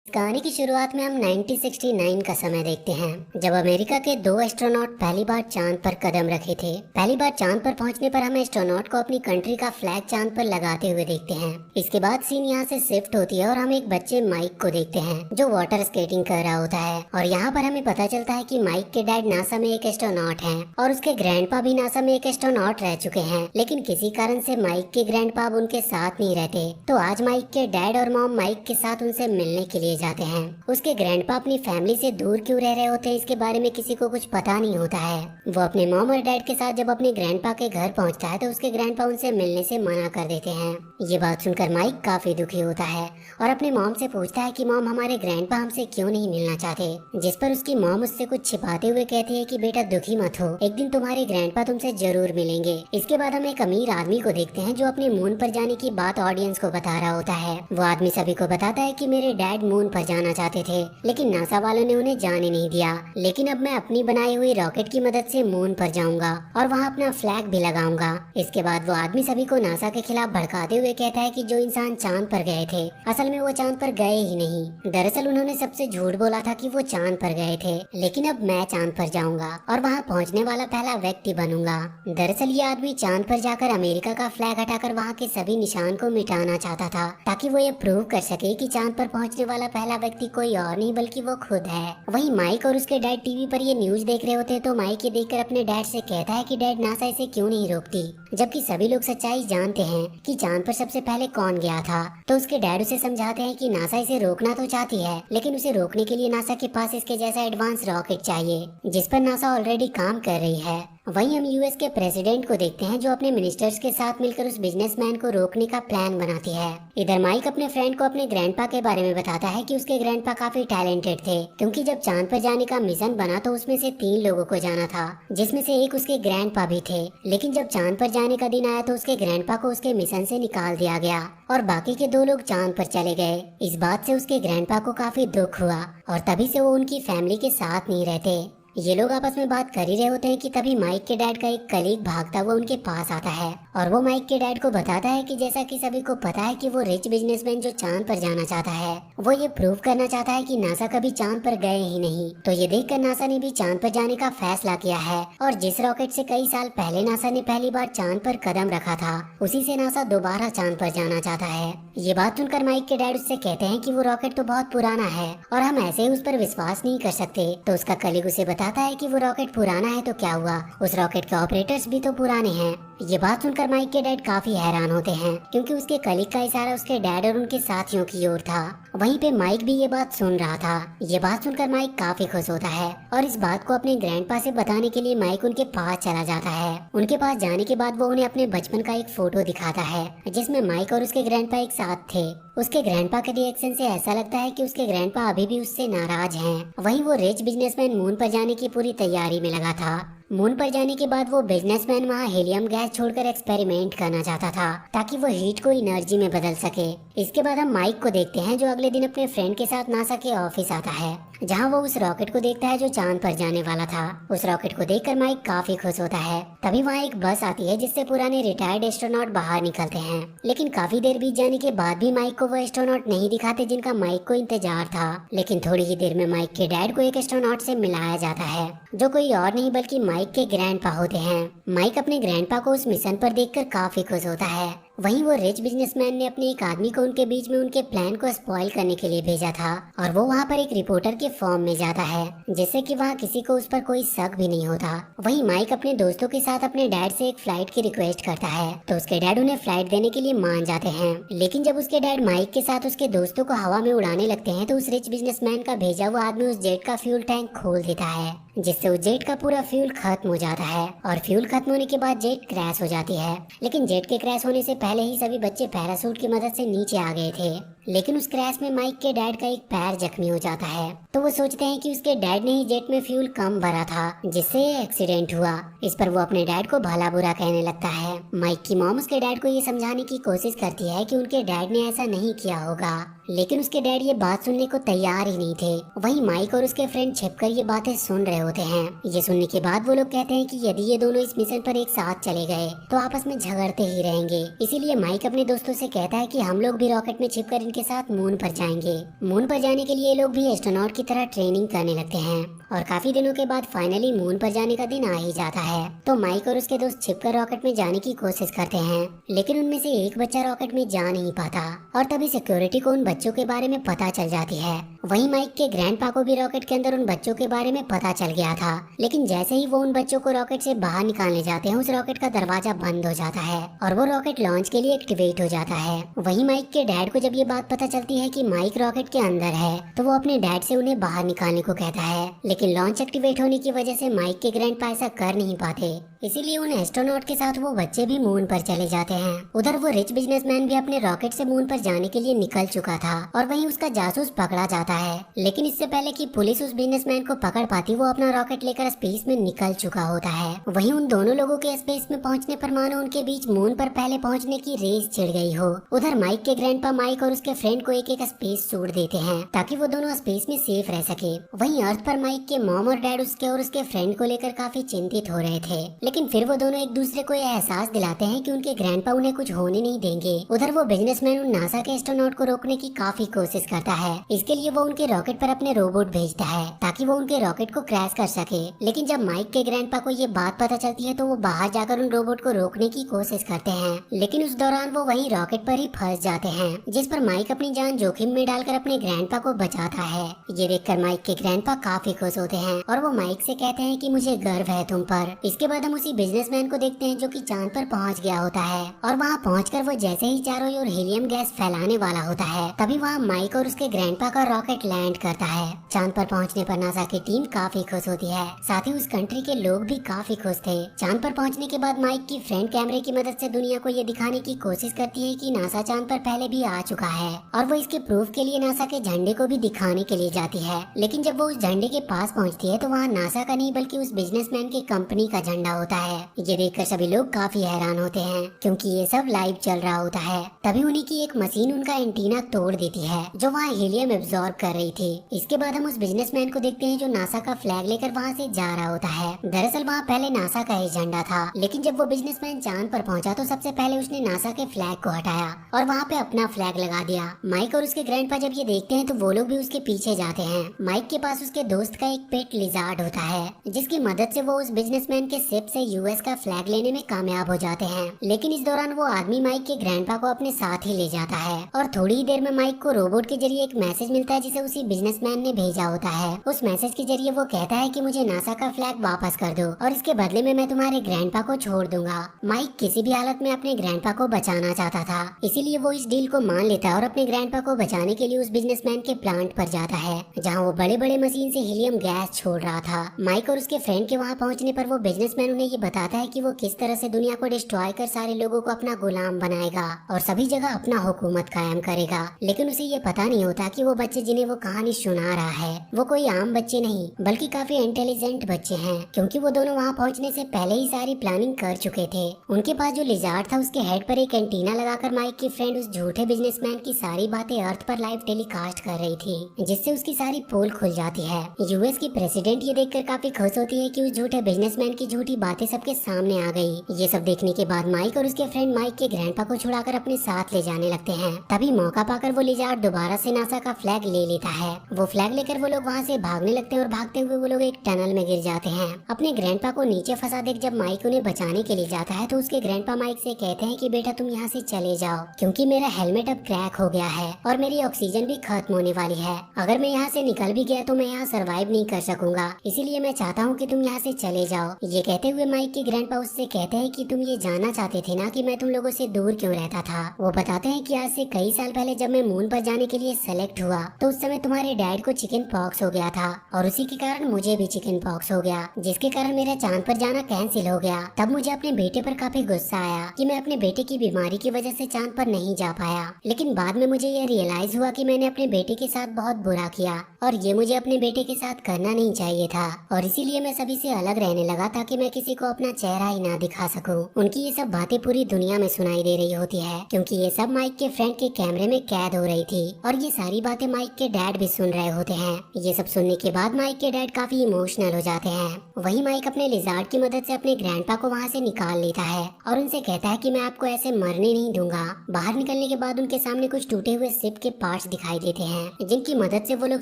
कहानी की शुरुआत में हम 1969 का समय देखते हैं, जब अमेरिका के दो एस्ट्रोनॉट पहली बार चांद पर कदम रखे थे। पहली बार चांद पर पहुंचने पर हम एस्ट्रोनॉट को अपनी कंट्री का फ्लैग चांद पर लगाते हुए देखते हैं। इसके बाद सीन यहाँ से शिफ्ट होती है और हम एक बच्चे माइक को देखते हैं जो वाटर स्केटिंग कर रहा होता है। और यहाँ पर हमें पता चलता है कि माइक के डैड नासा में एक एस्ट्रोनॉट हैं और उसके ग्रैंडपा भी नासा में एक एस्ट्रोनॉट रह चुके हैं, लेकिन किसी कारण से माइक के ग्रैंडपा अब उनके साथ नहीं रहते। तो आज माइक के डैड और मॉम माइक के साथ उनसे मिलने के लिए जाते हैं। उसके ग्रैंडपा अपनी फैमिली से दूर क्यों रह रहे होते हैं, इसके बारे में किसी को कुछ पता नहीं होता है। वो अपने मॉम और डैड के साथ जब अपने ग्रैंडपा के घर पहुंचता है तो उसके ग्रैंडपा उनसे मिलने से मना कर देते हैं। ये बात सुनकर माइक काफी दुखी होता है और अपने मॉम से पूछता है कि मॉम, हमारे ग्रैंडपा हमसे क्यों नहीं मिलना चाहते। जिस पर उसकी मॉम उससे कुछ छिपाते हुए कहती है कि बेटा दुखी मत हो, एक दिन तुम्हारे ग्रैंडपा तुमसे जरूर मिलेंगे। इसके बाद हम एक अमीर आदमी को देखते हैं जो अपने मून पर जाने की बात ऑडियंस को बता रहा होता है। वो आदमी सभी को बताता है कि मेरे डैड मून पर जाना चाहते थे, लेकिन नासा वालों ने उन्हें जाने नहीं दिया। लेकिन अब मैं अपनी बनाई हुई रॉकेट की मदद से मून पर जाऊंगा और वहाँ अपना फ्लैग भी लगाऊंगा। इसके बाद वो आदमी सभी को नासा के खिलाफ भड़काते हुए कहता है कि जो इंसान चांद पर गए थे असल में वो चांद पर गए ही नहीं। दरअसल उन्होंने सबसे झूठ बोला था कि वो चांद पर गए थे, लेकिन अब मैं चांद पर जाऊंगा और वहाँ पहुँचने वाला पहला व्यक्ति बनूंगा। दरअसल ये आदमी चांद पर जाकर अमेरिका का फ्लैग हटाकर वहाँ के सभी निशान को मिटाना चाहता था, ताकि वो ये प्रूव कर सके कि चांद पर पहुँचने वाला पहला व्यक्ति कोई और नहीं बल्कि वो खुद है। वहीं माइक और उसके डैड टीवी पर ये न्यूज देख रहे होते हैं तो माइक ये देखकर अपने डैड से कहता है कि डैड, नासा इसे क्यों नहीं रोकती, जबकि सभी लोग सच्चाई जानते हैं कि चांद पर सबसे पहले कौन गया था। तो उसके डैड उसे समझाते हैं कि नासा इसे रोकना तो चाहती है, लेकिन उसे रोकने के लिए नासा के पास इसके जैसा एडवांस रॉकेट चाहिए, जिस पर नासा ऑलरेडी काम कर रही है। वहीं हम यूएस के प्रेसिडेंट को देखते हैं जो अपने मिनिस्टर्स के साथ मिलकर उस बिजनेसमैन को रोकने का प्लान बनाती है। इधर माइक अपने फ्रेंड को अपने ग्रैंडपा के बारे में बताता है कि उसके ग्रैंडपा काफी टैलेंटेड थे, क्योंकि जब चांद पर जाने का मिशन बना तो उसमें से 3 लोगों को जाना था, जिसमें से एक उसके ग्रैंडपा भी थे। लेकिन जब चांद पर जाने का दिन आया तो उसके ग्रैंडपा को उसके मिशन से निकाल दिया गया और बाकी के 2 लोग चांद पर चले गए। इस बात से उसके ग्रैंडपा को काफी दुख हुआ और तभी से वो उनकी फैमिली के साथ नहीं रहते। ये लोग आपस में बात कर ही रहे होते हैं कि तभी माइक के डैड का एक कलीग भागता हुआ उनके पास आता है और वो माइक के डैड को बताता है कि जैसा कि सभी को पता है कि वो रिच बिजनेसमैन जो चांद पर जाना चाहता है वो ये प्रूव करना चाहता है कि नासा कभी चांद पर गए ही नहीं। तो ये देखकर नासा ने भी चांद पर जाने का फैसला किया है और जिस रॉकेट से कई साल पहले नासा ने पहली बार चांद पर कदम रखा था, उसी से नासा दोबारा चांद पर जाना चाहता है। ये बात सुनकर माइक के डैड उससे कहते हैं कि वो रॉकेट तो बहुत पुराना है और हम ऐसे ही उस पर विश्वास नहीं कर सकते। तो उसका कलीग उसे बताता है कि वो रॉकेट पुराना है तो क्या हुआ, उस रॉकेट के ऑपरेटर्स भी तो पुराने हैं। ये बात सुनकर माइक के डैड काफी हैरान होते हैं, क्योंकि उसके कलीग का इशारा उसके डैड और उनके साथियों की ओर था। वहीं पे माइक भी ये बात सुन रहा था। ये बात सुनकर माइक काफी खुश होता है और इस बात को अपने ग्रैंडपा से बताने के लिए माइक उनके पास चला जाता है। उनके पास जाने के बाद वो उन्हें अपने बचपन का एक फोटो दिखाता है जिसमें माइक और उसके ग्रैंडपा एक साथ थे। उसके ग्रैंडपा के रिएक्शन से ऐसा लगता है कि उसके ग्रैंडपा अभी भी उससे नाराज हैं। वहीं वो रिच बिजनेसमैन मून पर जाने की पूरी तैयारी में लगा था। मून पर जाने के बाद वो बिजनेसमैन वहाँ हीलियम गैस छोड़कर एक्सपेरिमेंट करना चाहता था ताकि वो हीट को एनर्जी में बदल सके। इसके बाद हम माइक को देखते हैं जो अगले दिन अपने फ्रेंड के साथ नासा के ऑफिस आता है, जहाँ वो उस रॉकेट को देखता है जो चांद पर जाने वाला था। उस रॉकेट को देखकर माइक काफी खुश होता है। तभी वहाँ एक बस आती है जिससे पुराने रिटायर्ड एस्ट्रोनॉट बाहर निकलते हैं, लेकिन काफी देर बीत जाने के बाद भी माइक को वो एस्ट्रोनॉट नहीं दिखाते जिनका माइक को इंतजार था। लेकिन थोड़ी ही देर में माइक के डैड को एक एस्ट्रोनॉट से मिलाया जाता है जो कोई और नहीं बल्कि माइक के ग्रैंडपा होते हैं। माइक अपने ग्रैंडपा को उस मिशन पर देखकर काफी खुश होता है। वहीं वो रिच बिजनेसमैन ने अपने एक आदमी को उनके बीच में उनके प्लान को स्पॉइल करने के लिए भेजा था और वो वहाँ पर एक रिपोर्टर के फॉर्म में जाता है, जिससे कि वहाँ किसी को उस पर कोई शक भी नहीं होता। वहीं माइक अपने दोस्तों के साथ अपने डैड से एक फ्लाइट की रिक्वेस्ट करता है तो उसके डैड उन्हें फ्लाइट देने के लिए मान जाते हैं। लेकिन जब उसके डैड माइक के साथ उसके दोस्तों को हवा में उड़ाने लगते हैं तो उस रिच बिजनेसमैन का भेजा हुआ आदमी उस जेट का फ्यूल टैंक खोल देता है, जिससे उस जेट का पूरा फ्यूल खत्म हो जाता है और फ्यूल खत्म होने के बाद जेट क्रैश हो जाती है। लेकिन जेट के क्रैश होने से पहले ही सभी बच्चे पैराशूट की मदद से नीचे आ गए थे। लेकिन उस क्रैश में माइक के डैड का एक पैर जख्मी हो जाता है, तो वो सोचते हैं कि उसके डैड ने ही जेट में फ्यूल कम भरा था जिससे एक्सीडेंट हुआ। इस पर वो अपने डैड को भला बुरा कहने लगता है। माइक की मॉम उसके डैड को ये समझाने की कोशिश करती है कि उनके डैड ने ऐसा नहीं किया होगा, लेकिन उसके डैड ये बात सुनने को तैयार ही नहीं थे। वहीं माइक और उसके फ्रेंड छिपकर ये बातें सुन रहे होते हैं। ये सुनने के बाद वो लोग कहते हैं कि यदि ये दोनों इस मिशन पर एक साथ चले गए तो आपस में झगड़ते ही रहेंगे। इसीलिए माइक अपने दोस्तों से कहता है कि हम लोग भी रॉकेट में छिपकर इनके साथ मून पर जाएंगे। मून पर जाने के लिए ये लोग भी एस्ट्रोनॉट की तरह ट्रेनिंग करने लगते हैं और काफी दिनों के बाद फाइनली मून पर जाने का दिन आ ही जाता है। तो माइक और उसके दोस्त छिपकर रॉकेट में जाने की कोशिश करते हैं, लेकिन उनमें से एक बच्चा रॉकेट में जा नहीं पाता और तभी सिक्योरिटी को उन बच्चों के बारे में पता चल जाती है। वहीं माइक के ग्रैंडपा को भी रॉकेट के अंदर उन बच्चों के बारे में पता चल गया था, लेकिन जैसे ही वो उन बच्चों को रॉकेट से बाहर निकालने जाते हैं उस रॉकेट का दरवाजा बंद हो जाता है और वो रॉकेट लॉन्च के लिए एक्टिवेट हो जाता है। वहीं माइक के डैड को जब ये बात पता चलती है कि माइक रॉकेट के अंदर है तो वो अपने डैड से उन्हें बाहर निकालने को कहता है, लेकिन लॉन्च एक्टिवेट होने की वजह से माइक के ग्रैंडपा ऐसा कर नहीं पाते। इसीलिए उन एस्ट्रोनॉट के साथ वो बच्चे भी मून पर चले जाते हैं। उधर वो रिच बिजनेसमैन भी अपने रॉकेट से मून पर जाने के लिए निकल चुका था और वहीं उसका जासूस पकड़ा जाता है, लेकिन इससे पहले कि पुलिस उस बिजनेसमैन को पकड़ पाती वो अपना रॉकेट लेकर स्पेस में निकल चुका होता है। वहीं उन दोनों लोगों के स्पेस में पहुंचने पर मानो उनके बीच मून पर पहले पहुंचने की रेस छिड़ गई हो। उधर माइक के ग्रैंडपा माइक और उसके फ्रेंड को एक एक स्पेस सूट देते हैं ताकि वो दोनों स्पेस में सेफ रह सके। वहीं अर्थ पर माइक के मॉम और डैड उसके और उसके फ्रेंड को लेकर काफी चिंतित हो रहे थे, लेकिन फिर वो दोनों एक दूसरे को यह एहसास दिलाते हैं कि उनके ग्रैंडपा उन्हें कुछ होने नहीं देंगे। उधर वो बिजनेसमैन उन नासा के एस्ट्रोनॉट को रोकने की काफी कोशिश करता है। इसके लिए वो उनके रॉकेट पर अपने रोबोट भेजता है ताकि वो उनके रॉकेट को क्रैश कर सके। लेकिन जब माइक के ग्रैंडपा को ये बात पता चलती है तो वो बाहर जाकर उन रोबोट को रोकने की कोशिश करते हैं, लेकिन उस दौरान वो वहीं रॉकेट पर ही फंस जाते हैं, जिस पर माइक अपनी जान जोखिम में डालकर अपने ग्रैंडपा को बचाता है। ये देखकर माइक के ग्रैंडपा काफी खुश होते हैं और वो माइक से कहते हैं कि मुझे गर्व है तुम पर। इसके बाद हम उसी बिजनेसमैन को देखते हैं जो कि चांद पर पहुंच गया होता है और वहां पहुंचकर वो जैसे ही चारों ओर हीलियम गैस फैलाने वाला होता है तभी वहां माइक और उसके ग्रैंडपा का रॉकेट लैंड करता है। चांद पर पहुंचने पर नासा की टीम काफी खुश होती है, साथ ही उस कंट्री के लोग भी काफी खुश थे। चांद पर पहुंचने के बाद माइक की फ्रेंड कैमरे की मदद से दुनिया को ये दिखाने की कोशिश करती है कि नासा चांद पर पहले भी आ चुका है और वो इसके प्रूफ के लिए नासा के झंडे को भी दिखाने के लिए जाती है। लेकिन जब वो उस झंडे के पास पहुंचती है तो वहाँ नासा का नहीं बल्कि उस बिजनेसमैन की कंपनी का झंडा होता है। ये देखकर सभी लोग काफी हैरान होते हैं क्योंकि ये सब लाइव चल रहा होता है। तभी उन्हीं की एक मशीन उनका एंटीना तोड़ देती है जो वहाँ हीलियम एब्जॉर्ब कर रही थी। इसके बाद हम उस बिजनेसमैन को देखते हैं जो नासा का फ्लैग लेकर वहाँ से जा रहा होता है। दरअसल वहाँ पहले नासा का ही झंडा था, लेकिन जब वो बिजनेसमैन चांद पर पहुंचा तो सबसे पहले उसने नासा के फ्लैग को हटाया और वहाँ पे अपना फ्लैग लगा दिया। माइक और उसके ग्रैंडपा जब ये देखते हैं तो वो लोग भी उसके पीछे जाते हैं। माइक के पास उसके दोस्त का एक पेट लिजार्ड होता है जिसकी मदद से वो उस बिजनेसमैन के शिप से यूएस का फ्लैग लेने में कामयाब हो जाते हैं। लेकिन इस दौरान वो आदमी माइक के ग्रैंडपा को अपने साथ ही ले जाता है और थोड़ी ही देर में माइक को रोबोट के जरिए एक मैसेज मिलता है जिसे उसी बिजनेसमैन ने भेजा होता है। उस मैसेज के जरिए वो कहता है कि मुझे नासा का फ्लैग वापस कर दो और इसके बदले में मैं तुम्हारे ग्रैंडपा को छोड़ दूंगा। माइक किसी भी हालत में अपने ग्रैंडपा को बचाना चाहता था, इसीलिए वो इस डील को मान लेता है और अपने ग्रैंडपा को बचाने के लिए उस बिजनेसमैन के प्लांट पर जाता है जहाँ वो बड़े बड़े मशीन से हीलियम गैस छोड़ रहा था। माइक और उसके फ्रेंड के वहाँ पहुँचने पर वो बिजनेसमैन उन्हें ये बताता है कि वो किस तरह से दुनिया को डिस्ट्रॉय कर सारे लोगों को अपना गुलाम बनाएगा और सभी जगह अपना हुकूमत कायम करेगा। लेकिन उसे ये पता नहीं होता कि वो बच्चे जिन्हें वो कहानी सुना रहा है वो कोई आम बच्चे नहीं बल्कि काफी इंटेलिजेंट बच्चे हैं, क्योंकि वो दोनों वहाँ पहुँचने से पहले ही सारी प्लानिंग कर चुके थे। उनके पास जो लिजार्ड था उसके हेड पर एक एंटीना लगाकर माइक की फ्रेंड उस झूठे बिजनेसमैन की सारी बातें अर्थ पर लाइव टेलीकास्ट कर रही थी, जिससे उसकी सारी पोल खुल जाती है। यूएस की प्रेसिडेंट ये देखकर काफी खुश होती है कि उस झूठे बिजनेसमैन की झूठी बातें सबके सामने आ गई। ये सब देखने के बाद माइक और उसके फ्रेंड माइक के ग्रैंडपा को छुड़ाकर अपने साथ ले जाने लगते हैं। तभी मौका पाकर वो लिजार्ड दोबारा से नासा का फ्लैग ले लेता है। वो फ्लैग लेकर वो लोग वहाँ से भागने लगते हैं और भागते हुए वो लोग एक टनल में गिर जाते हैं। अपने ग्रैंडपा को नीचे फंसा देख जब माइक उन्हें बचाने के लिए जाता है तो उसके ग्रैंडपा माइक से कहते हैं कि बेटा तुम यहाँ से चले जाओ क्योंकि मेरा हेलमेट अब क्रैक हो गया है और मेरी ऑक्सीजन भी खत्म होने वाली है। अगर मैं यहाँ से निकल भी गया तो मैं यहाँ सर्वाइव नहीं कर सकूंगा, इसीलिए मैं चाहता हूँ कि तुम यहाँ से चले जाओ। ये कहते हुए माइक के ग्रैंडपा उससे कहते हैं कि तुम ये जानना चाहते थे ना कि मैं तुम लोगों से दूर क्यों रहता था। वो बताते हैं कि आज से कई साल पहले जब मैं मून पर जाने के लिए सेलेक्ट हुआ तो उस उस समय तुम्हारे डैड को चिकन पॉक्स हो गया था और उसी के कारण मुझे भी चिकन पॉक्स हो गया, जिसके कारण मेरा चांद पर जाना कैंसिल हो गया। तब मुझे अपने बेटे पर काफी गुस्सा आया कि मैं अपने बेटे की बीमारी की वजह से चांद पर नहीं जा पाया। लेकिन बाद में मुझे यह रियलाइज हुआ कि मैंने अपने बेटे के साथ बहुत बुरा किया और ये मुझे अपने बेटे के साथ करना नहीं चाहिए था, और इसीलिए मैं सभी से अलग रहने लगा ताकि मैं किसी को अपना चेहरा ही ना दिखा सकूं। उनकी ये सब बातें पूरी दुनिया में सुनाई दे रही होती है क्योंकि ये सब माइक के फ्रेंड के कैमरे में कैद हो रही थी और ये सारी बातें माइक के डैड भी सुन रहे होते हैं। ये सब सुनने के बाद माइक के डैड काफी इमोशनल हो जाते हैं। वही माइक अपने लिजार्ड की मदद से अपने ग्रैंडपा को वहाँ से निकाल लेता है और उनसे कहता है कि मैं आपको ऐसे मरने नहीं दूंगा। बाहर निकलने के बाद उनके सामने कुछ टूटे हुए शिप के पार्ट्स दिखाई देते हैं जिनकी मदद से वो लोग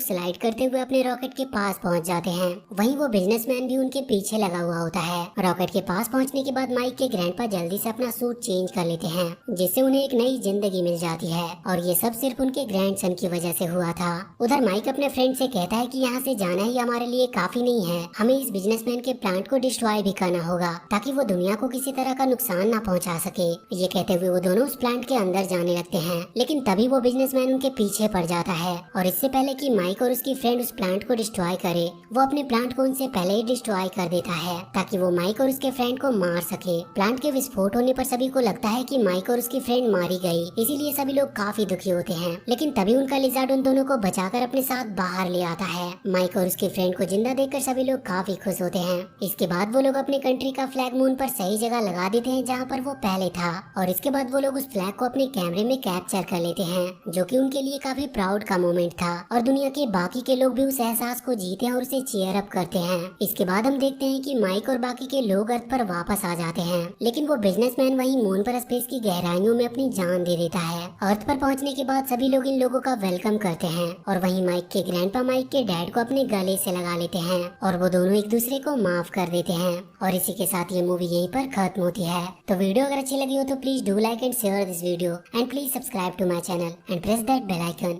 स्लाइड करते हुए अपने रॉकेट के पास पहुंच जाते हैं। वहीं वो बिजनेसमैन भी उनके पीछे लगा हुआ होता है। रॉकेट के पास पहुंचने के बाद माइक के ग्रैंडपा जल्दी से अपना सूट चेंज कर लेते हैं जिससे उन्हें एक नई जिंदगी मिल जाती है और ये सब सिर्फ उनके ग्रैंडसन की वजह से हुआ था। उधर माइक अपने फ्रेंड से कहता है कि यहाँ से जाना ही हमारे लिए काफी नहीं है, हमें इस बिजनेसमैन के प्लांट को डिस्ट्रॉय भी करना होगा ताकि वो दुनिया को किसी तरह का नुकसान ना पहुँचा सके। ये कहते हुए वो दोनों उस प्लांट के अंदर जाने लगते हैं, लेकिन तभी वो बिजनेसमैन उनके पीछे पड़ जाता है और इससे पहले कि माइक और उसकी फ्रेंड उस प्लांट को डिस्ट्रॉय करे, वो अपने प्लांट को उनसे पहले ही डिस्ट्रॉय कर देता है ताकि वो माइक और उसके फ्रेंड को मार सके। प्लांट के विस्फोट होने पर सभी को लगता है कि माइक और उसकी फ्रेंड मारी गई, इसीलिए सभी लोग काफी दुखी होते हैं। लेकिन तभी उनका लिजार्ड उन दोनों को बचाकर अपने साथ बाहर ले आता है। माइक और उसके फ्रेंड को जिंदा देखकर सभी लोग काफी खुश होते हैं। इसके बाद वो लोग अपने कंट्री का फ्लैग मून पर सही जगह लगा देते हैं जहाँ पर वो पहले था, और इसके बाद वो लोग उस फ्लैग को अपने कैमरे में कैप्चर कर लेते हैं जो कि उनके लिए काफी प्राउड का मोमेंट था और दुनिया के बाकी के लोग भी उस एहसास को जीते हैं और उसे चीयर अप करते हैं। इसके बाद हम देखते हैं कि माइक और बाकी के लोग अर्थ पर वापस आ जाते हैं, लेकिन वो बिजनेसमैन वहीं मून पर स्पेस की गहराइयों में अपनी जान दे देता है। अर्थ पर पहुंचने के बाद सभी लोग इन लोगों का वेलकम करते हैं और वहीं माइक के ग्रैंडपा माइक के डैड को अपने गले से लगा लेते हैं और वो दोनों एक दूसरे को माफ कर देते हैं। और इसी के साथ ये मूवी यहीं पर खत्म होती है। तो वीडियो अगर अच्छी लगी हो तो please do like and share this video and please subscribe to my channel and press that bell icon.